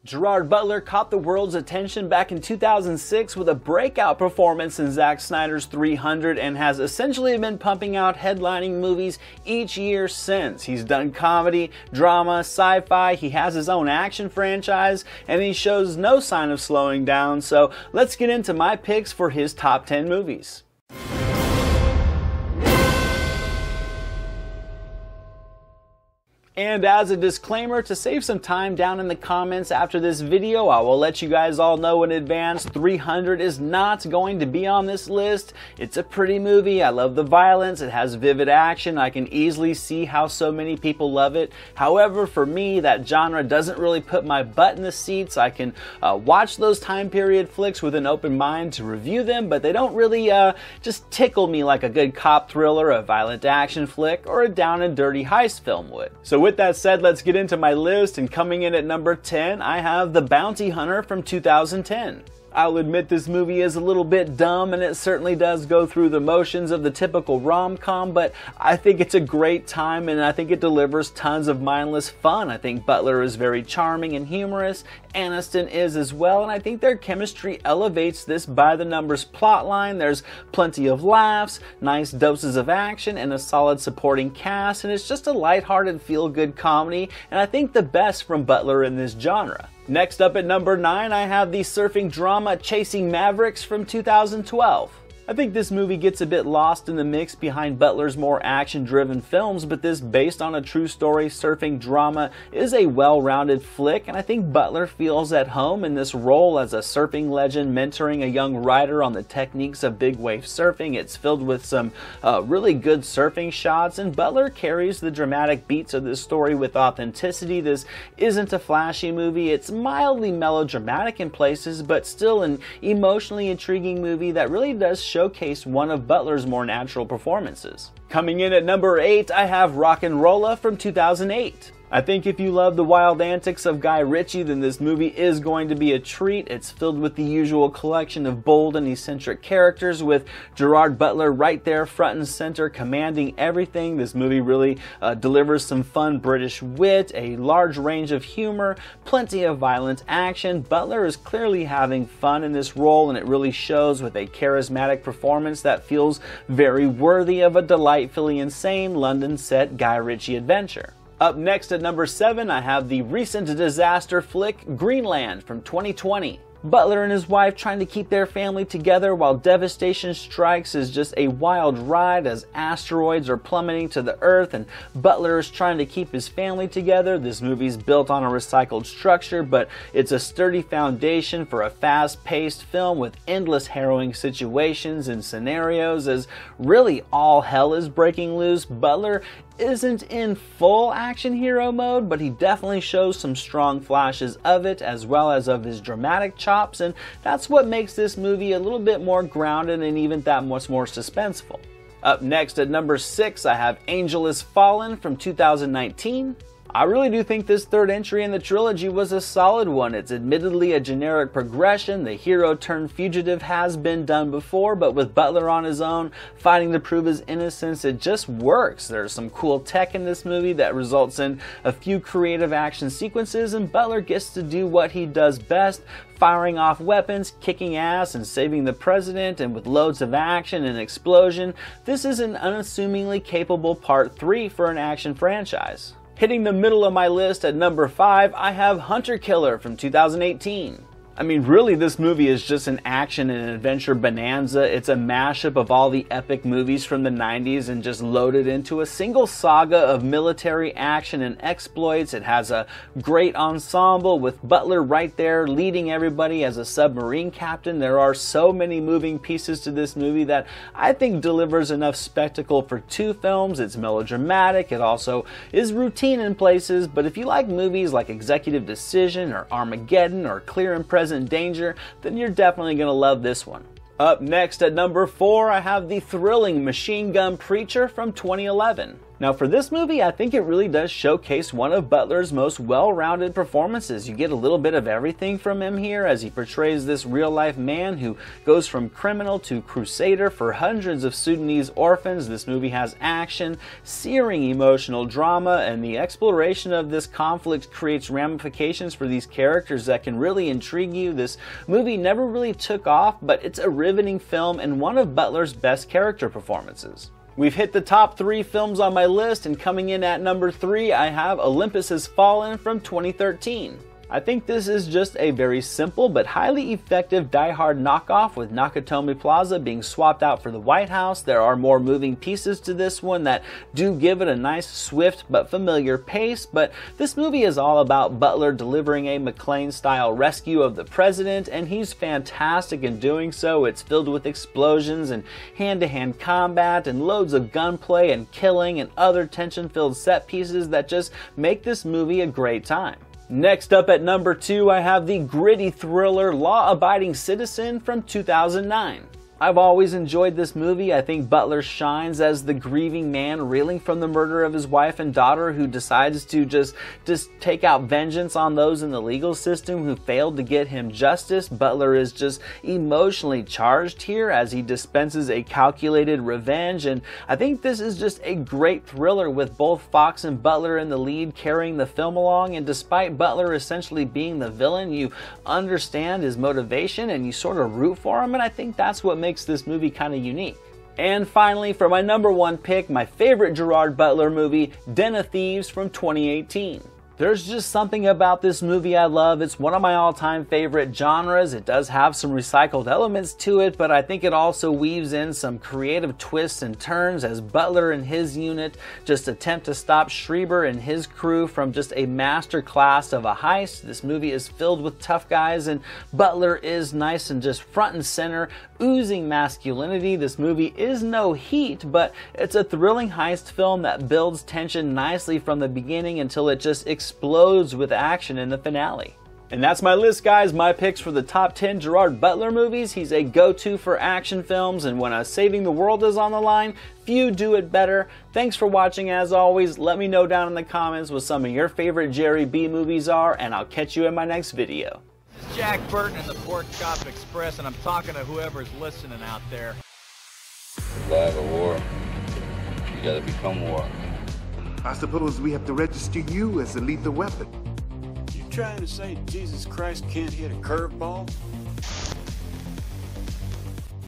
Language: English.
Gerard Butler caught the world's attention back in 2006 with a breakout performance in Zack Snyder's 300 and has essentially been pumping out headlining movies each year since. He's done comedy, drama, sci-fi, he has his own action franchise, and he shows no sign of slowing down, so let's get into my picks for his top 10 movies. And as a disclaimer, to save some time down in the comments after this video, I will let you guys all know in advance 300 is not going to be on this list. It's a pretty movie. I love the violence. It has vivid action. I can easily see how so many people love it. However, for me, that genre doesn't really put my butt in the seats. I can watch those time period flicks with an open mind to review them, but they don't really just tickle me like a good cop thriller, a violent action flick, or a down and dirty heist film would. So with that said, let's get into my list, and coming in at number 10, I have The Bounty Hunter from 2010. I'll admit this movie is a little bit dumb, and it certainly does go through the motions of the typical rom-com, but I think it's a great time, and I think it delivers tons of mindless fun. I think Butler is very charming and humorous, Aniston is as well, and I think their chemistry elevates this by-the-numbers plotline. There's plenty of laughs, nice doses of action, and a solid supporting cast, and it's just a lighthearted, feel-good comedy, and I think the best from Butler in this genre. Next up at number 9, I have the surfing drama Chasing Mavericks from 2012. I think this movie gets a bit lost in the mix behind Butler's more action-driven films, but this based on a true story surfing drama is a well-rounded flick, and I think Butler feels at home in this role as a surfing legend mentoring a young rider on the techniques of big wave surfing. It's filled with some really good surfing shots, and Butler carries the dramatic beats of this story with authenticity. This isn't a flashy movie. It's mildly melodramatic in places, but still an emotionally intriguing movie that really does showcase one of Butler's more natural performances. Coming in at number 8, I have Rock'n'Rolla from 2008. I think if you love the wild antics of Guy Ritchie, then this movie is going to be a treat. It's filled with the usual collection of bold and eccentric characters, with Gerard Butler right there front and center commanding everything. This movie really delivers some fun British wit, a large range of humor, plenty of violent action. Butler is clearly having fun in this role, and it really shows with a charismatic performance that feels very worthy of a delightfully insane London set Guy Ritchie adventure. Up next at number 7, I have the recent disaster flick Greenland from 2020. Butler and his wife trying to keep their family together while devastation strikes is just a wild ride as asteroids are plummeting to the earth and Butler is trying to keep his family together. This movie's built on a recycled structure, but it's a sturdy foundation for a fast-paced film with endless harrowing situations and scenarios as really all hell is breaking loose. Butler isn't in full action hero mode, but he definitely shows some strong flashes of it as well as of his dramatic chops, and that's what makes this movie a little bit more grounded and even that much more suspenseful. Up next at number 6, I have Angel Has Fallen from 2019. I really do think this third entry in the trilogy was a solid one. It's admittedly a generic progression. The hero turned fugitive has been done before, but with Butler on his own, fighting to prove his innocence, it just works. There's some cool tech in this movie that results in a few creative action sequences, and Butler gets to do what he does best, firing off weapons, kicking ass, and saving the president, and with loads of action and explosion. This is an unassumingly capable part 3 for an action franchise. Hitting the middle of my list at number 5, I have Hunter Killer from 2018. I mean, really, this movie is just an action and adventure bonanza. It's a mashup of all the epic movies from the 90s and just loaded into a single saga of military action and exploits. It has a great ensemble with Butler right there leading everybody as a submarine captain. There are so many moving pieces to this movie that I think delivers enough spectacle for 2 films. It's melodramatic. It also is routine in places, but if you like movies like Executive Decision or Armageddon or Clear and Present Danger, then you're definitely going to love this one. Up next at number 4, I have the thrilling Machine Gun Preacher from 2011. Now for this movie, I think it really does showcase one of Butler's most well-rounded performances. You get a little bit of everything from him here as he portrays this real-life man who goes from criminal to crusader for hundreds of Sudanese orphans. This movie has action, searing emotional drama, and the exploration of this conflict creates ramifications for these characters that can really intrigue you. This movie never really took off, but it's a riveting film and one of Butler's best character performances. We've hit the top 3 films on my list, and coming in at number 3, I have Olympus Has Fallen from 2013. I think this is just a very simple but highly effective Die Hard knockoff, with Nakatomi Plaza being swapped out for the White House. There are more moving pieces to this one that do give it a nice, swift but familiar pace, but this movie is all about Butler delivering a McClane-style rescue of the president, and he's fantastic in doing so. It's filled with explosions and hand-to-hand combat and loads of gunplay and killing and other tension-filled set pieces that just make this movie a great time. Next up at number 2, I have the gritty thriller Law Abiding Citizen from 2009. I've always enjoyed this movie. I think Butler shines as the grieving man reeling from the murder of his wife and daughter, who decides to just take out vengeance on those in the legal system who failed to get him justice. Butler is just emotionally charged here as he dispenses a calculated revenge, and I think this is just a great thriller with both Fox and Butler in the lead carrying the film along, and despite Butler essentially being the villain, you understand his motivation and you sort of root for him, and I think that's what makes this movie kind of unique. And finally, for my number 1 pick, my favorite Gerard Butler movie, Den of Thieves from 2018. There's just something about this movie I love. It's one of my all-time favorite genres. It does have some recycled elements to it, but I think it also weaves in some creative twists and turns as Butler and his unit just attempt to stop Schreiber and his crew from just a master class of a heist. This movie is filled with tough guys, and Butler is nice and just front and center, oozing masculinity. This movie is no Heat, but it's a thrilling heist film that builds tension nicely from the beginning until it just explodes with action in the finale. And that's my list, guys. My picks for the top 10 Gerard Butler movies. He's a go-to for action films, and when saving the world is on the line, few do it better. Thanks for watching as always. Let me know down in the comments what some of your favorite Jerry B movies are, and I'll catch you in my next video. This is Jack Burton in the Pork Chop Express, and I'm talking to whoever's listening out there. Survive a war, you gotta become war. I suppose we have to register you as a lethal weapon. You trying to say Jesus Christ can't hit a curveball?